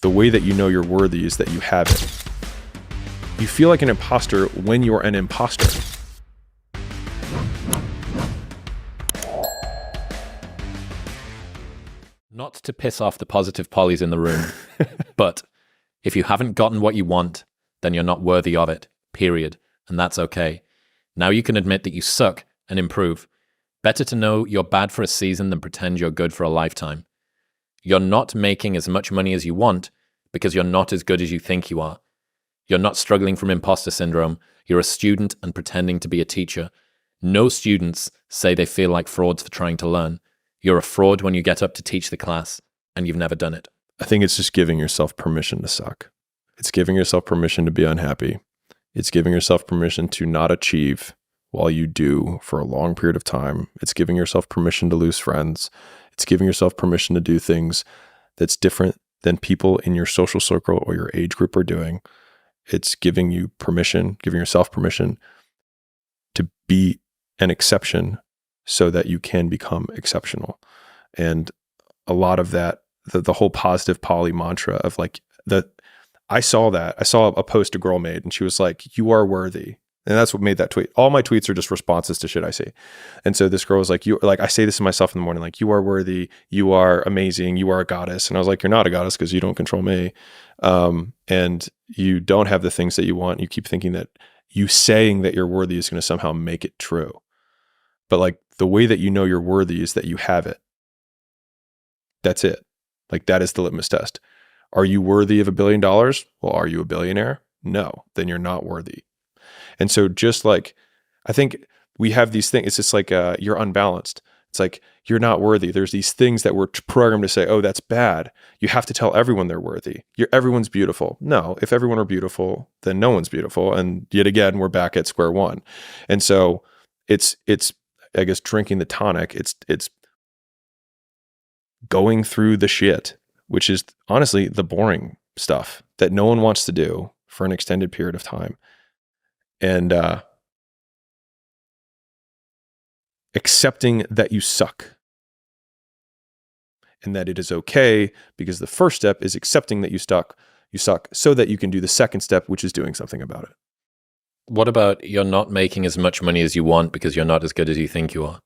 The way that you know you're worthy is that you have it. You feel like an imposter when you're an imposter. Not to piss off the positive polys in the room, but if you haven't gotten what you want, then you're not worthy of it, period. And that's okay. Now you can admit that you suck and improve. Better to know you're bad for a season than pretend you're good for a lifetime. You're not making as much money as you want because you're not as good as you think you are. You're not struggling from imposter syndrome. You're a student and pretending to be a teacher. No students say they feel like frauds for trying to learn. You're a fraud when you get up to teach the class and you've never done it. I think it's just giving yourself permission to suck. It's giving yourself permission to be unhappy. It's giving yourself permission to not achieve while you do for a long period of time. It's giving yourself permission to lose friends. It's giving yourself permission to do things that's different than people in your social circle or your age group are doing. It's giving you permission, giving yourself permission to be an exception so that you can become exceptional. And a lot of that, the whole positive poly mantra of like, I saw a post a girl made and she was like, you are worthy. And that's what made that tweet. All my tweets are just responses to shit I see. And so this girl was like, I say this to myself in the morning, like, you are worthy, you are amazing, you are a goddess. And I was like, you're not a goddess because you don't control me. And you don't have the things that you want. You keep thinking that you saying that you're worthy is going to somehow make it true. But like the way that you know you're worthy is that you have it. That's it. Like that is the litmus test. Are you worthy of $1 billion? Well, are you a billionaire? No, then you're not worthy. And so just like, I think we have these things, it's just like you're unbalanced. It's like, you're not worthy. There's these things that we're programmed to say, oh, that's bad. You have to tell everyone they're worthy. Everyone's beautiful. No, if everyone were beautiful, then no one's beautiful. And yet again, we're back at square one. And so it's I guess drinking the tonic, it's going through the shit, which is honestly the boring stuff that no one wants to do for an extended period of time. And accepting that you suck and that it is okay, because the first step is accepting that you suck so that you can do the second step, which is doing something about it. What about you're not making as much money as you want because you're not as good as you think you are?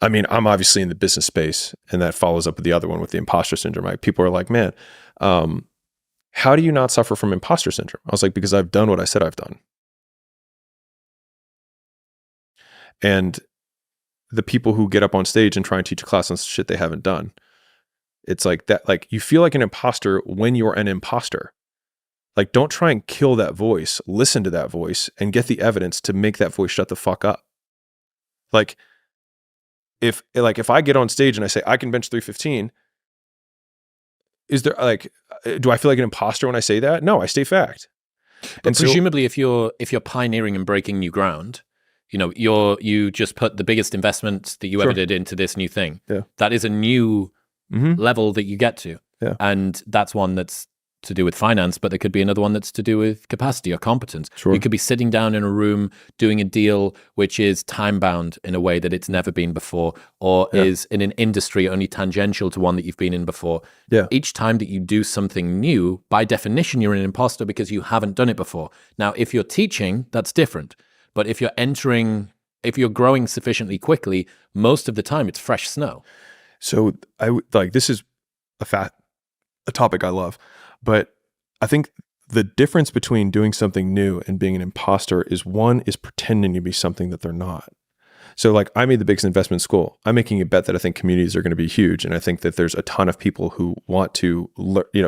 I'm obviously in the business space, and that follows up with the other one with the imposter syndrome. Right? People are like, man, how do you not suffer from imposter syndrome? I was like, because I've done what I said I've done. And the people who get up on stage and try and teach a class on shit they haven't done, it's like that, like you feel like an imposter when you're an imposter. Like, don't try and kill that voice, listen to that voice and get the evidence to make that voice shut the fuck up. Like if I get on stage and I say, I can bench 315, is there like, do I feel like an imposter when I say that? No, I state fact. But and presumably if you're pioneering and breaking new ground, you know, you just put the biggest investment that you ever did into this new thing. Yeah. That is a new level that you get to. Yeah. And that's one that's to do with finance, but there could be another one that's to do with capacity or competence. Sure. You could be sitting down in a room doing a deal which is time-bound in a way that it's never been before, or is in an industry only tangential to one that you've been in before. Yeah. Each time that you do something new, by definition, you're an imposter because you haven't done it before. Now, if you're teaching, that's different. But if you're growing sufficiently quickly, most of the time it's fresh snow. So this is a topic I love, but I think the difference between doing something new and being an imposter is one is pretending to be something that they're not. So like I made the biggest investment in school. I'm making a bet that I think communities are going to be huge. And I think that there's a ton of people who want to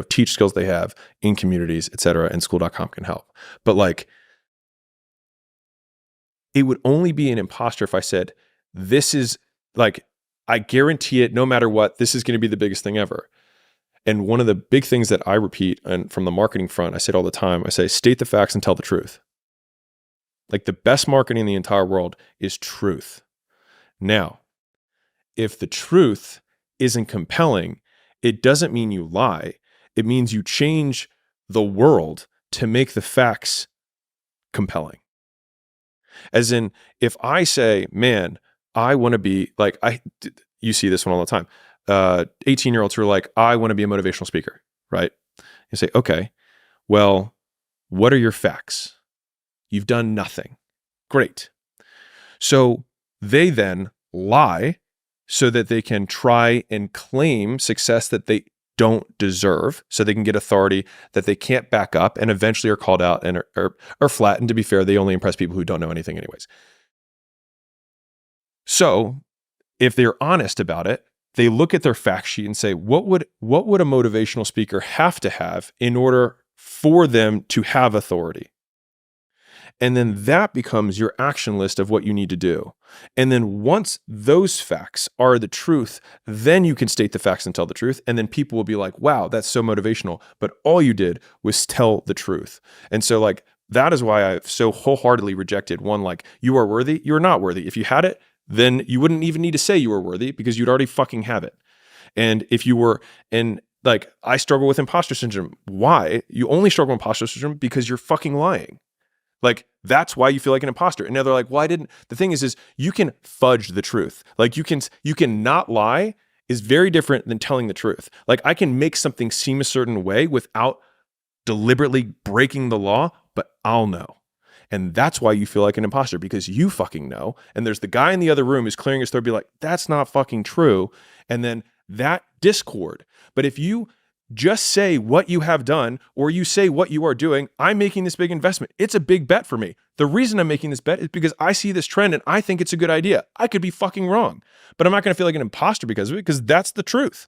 teach skills they have in communities, et cetera, and school.com can help. But like, it would only be an imposter if I said, this is like, I guarantee it, no matter what, this is going to be the biggest thing ever. And one of the big things that I repeat, and from the marketing front, I say it all the time, I say, state the facts and tell the truth. Like the best marketing in the entire world is truth. Now, if the truth isn't compelling, it doesn't mean you lie. It means you change the world to make the facts compelling. As in, if I say, man, I want to be like, you see this one all the time. 18-year-olds who are like, I want to be a motivational speaker, right? You say, okay, well, what are your facts? You've done nothing. Great. So they then lie so that they can try and claim success that they don't deserve, so they can get authority that they can't back up, and eventually are called out and are flattened. To be fair, they only impress people who don't know anything anyways. So if they're honest about it, they look at their fact sheet and say, what would a motivational speaker have to have in order for them to have authority? And then that becomes your action list of what you need to do. And then once those facts are the truth, then you can state the facts and tell the truth. And then people will be like, wow, that's so motivational. But all you did was tell the truth. And so like, that is why I've so wholeheartedly rejected one, like, you are worthy. You are not worthy. If you had it, then you wouldn't even need to say you were worthy, because you'd already fucking have it. And if you were, and like, I struggle with imposter syndrome. Why? You only struggle with imposter syndrome because you're fucking lying. Like, that's why you feel like an imposter. And now they're like, well, the thing is you can fudge the truth. Like, you can not lie is very different than telling the truth. Like, I can make something seem a certain way without deliberately breaking the law, but I'll know. And that's why you feel like an imposter, because you fucking know. And there's the guy in the other room who's clearing his throat, be like, that's not fucking true. And then that discord. But if you just say what you have done, or you say what you are doing, I'm making this big investment. It's a big bet for me. The reason I'm making this bet is because I see this trend and I think it's a good idea. I could be fucking wrong, but I'm not going to feel like an imposter because of it, because that's the truth.